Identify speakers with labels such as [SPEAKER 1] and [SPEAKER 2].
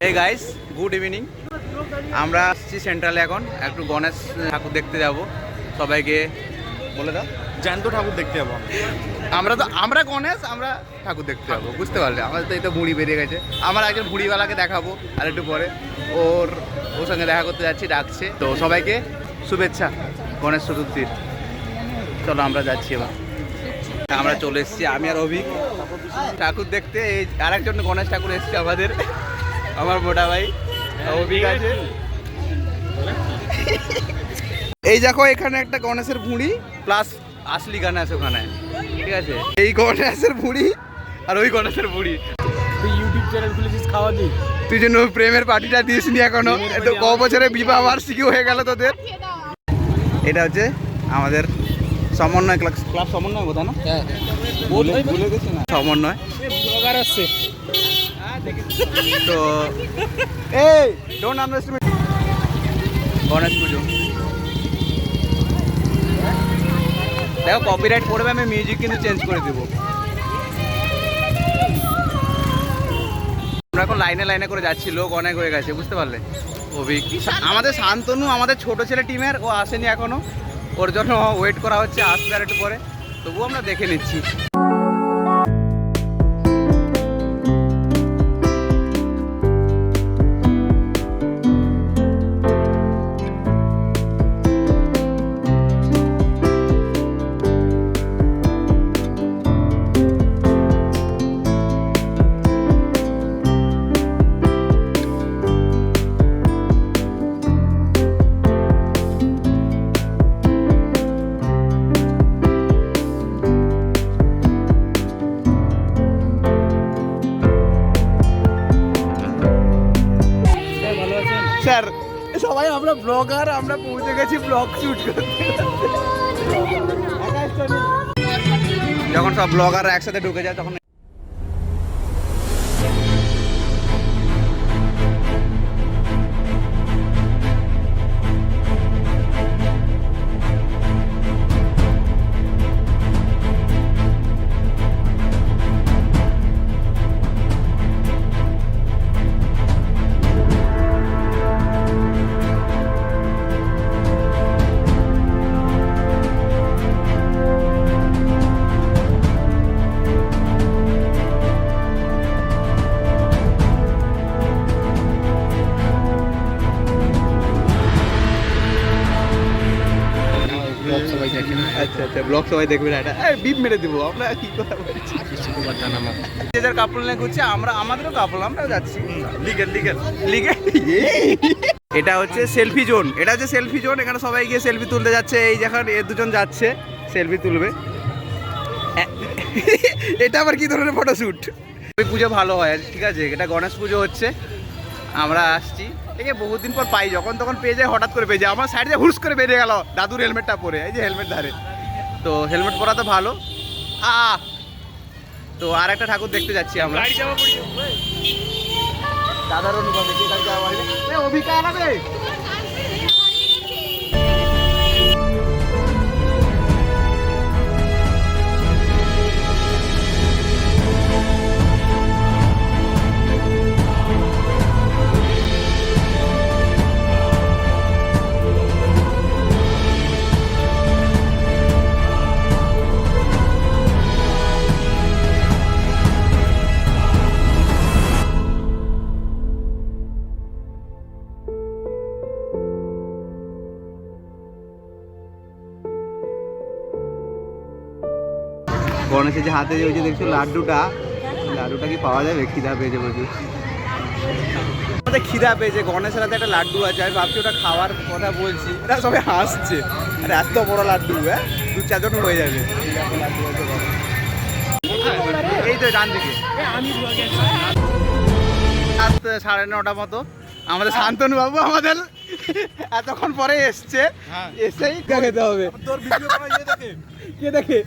[SPEAKER 1] এই guys, good evening. আমরা আসছি সেন্ট্রালে, এখন একটু গণেশ ঠাকুর দেখতে যাব। সবাইকে বলে দাও,
[SPEAKER 2] জ্যান্ত ঠাকুর দেখতে যাবো
[SPEAKER 1] আমরা গণেশ, আমরা ঠাকুর দেখতে যাবো, বুঝতে পারলে? আমাদের তো এই তো ভুঁড়ি বেরিয়ে গেছে। আমার একজন ভুঁড়িওয়ালাকে দেখাবো আর একটু পরে, ওর সঙ্গে দেখা করতে যাচ্ছি, ডাকছে। তো সবাইকে শুভেচ্ছা গণেশ চতুর্থীর। চলো আমরা যাচ্ছি এবার। আমরা চলে এসেছি, আমি আর অভিক ঠাকুর দেখতে। এই আরেকজন গণেশ ঠাকুর এসছে আমাদের, আমার মোটা ভাই অভিক আছে। এই দেখো, এখানে একটা গণেশের ভুঁড়ি প্লাস আসলি গণেশ ওখানে, ঠিক আছে? এই গণেশের ভুঁড়ি আর ওই গণেশের ভুঁড়ি।
[SPEAKER 2] তুই ইউটিউব চ্যানেল খুলেছিস, খাওয়া দিই
[SPEAKER 1] তুই জন্য প্রেমের পার্টিটা দিসনি এখনো। তো ক বছরে বিবাহ বার্ষিকী হয়ে গেল তোদের। এটা হচ্ছে আমাদের সমন্বয় ক্লাব, সমন্বয় বোধ না? হ্যাঁ, ভুলে গেছি না, সমন্বয়
[SPEAKER 2] ব্লগার আসছে।
[SPEAKER 1] তো এই ডোন্ট আন্ডারস্টিমেট গণেশ পুজো। দেখো কপিরাইট পড়বে, আমি মিউজিক কিন্তু চেঞ্জ করে দেবো। আমরা এখন লাইনে লাইনে করে যাচ্ছি, লোক অনেক হয়ে গেছে, বুঝতে পারলে? অভিক, আমাদের শান্তনু, আমাদের ছোট ছেলে টিমের, ও আসেনি এখনো, ওর জন্য ওয়েট করা হচ্ছে, আসবে আর একটু পরে। তবুও আমরা দেখে নিচ্ছি। স্যার, সবাই আমরা ব্লগার, আমরা পৌঁছে গেছি ব্লগ শুট করতে। যখন সব ব্লগাররা একসাথে ঢুকে যায় তখন আচ্ছা আচ্ছা, ব্লগ সবাই দেখবে না, এটা বিপ মেরে দেবো। আমরা কি কথা বলছি, যে যার কাপড় নিয়ে ঘুরছে, আমরা আমাদেরও কাপড়, আমরাও যাচ্ছি লিগেল লিগেল লিগেল। এটা হচ্ছে সেলফি জোন, এটা হচ্ছে সেলফি জোন। এখানে সবাই গিয়ে সেলফি তুলতে যাচ্ছে। এই যখন এ দুজন যাচ্ছে সেলফি তুলবে। এটা আবার কি ধরনের ফটোশ্যুট? ওই পুজো ভালো হয়, ঠিক আছে? এটা গণেশ পুজো হচ্ছে, আমরা আসছি। ঠিক আছে, বহুদিন পর পাই, যখন তখন পেয়ে যায়, হঠাৎ করে পেয়ে যায়। আমার সাইডে হুস করে বেরিয়ে গেল দাদুর হেলমেটটা পরে, এই যে হেলমেট ধারে। তো হেলমেট পরা তো ভালো। তো আর একটা ঠাকুর দেখতে যাচ্ছি আমরা, দাদার অনুভবে। অভিকা আনাবে। গণেশের যে হাতে ওই যে দেখছো লাড্ডুটা, লাড্ডুটা কি পাওয়া যাবে? খিদা পেয়েছে প্রচুর, আমাদের খিদা পেয়েছে। গণেশের হাতে একটা লাড্ডু আছে, আমি ভাবছি ওটা খাওয়ার কথা বলছি, এটা সবাই হাসছে। আর এত বড় লাড্ডু, 2-4 জন হয়ে যাবে। এই তো ডান দিকে 9:30 মতো। আমাদের শান্তনু বাবু আমাদের এতক্ষণ পরে এসছে, এসেই খেতে হবে। কে দেখে?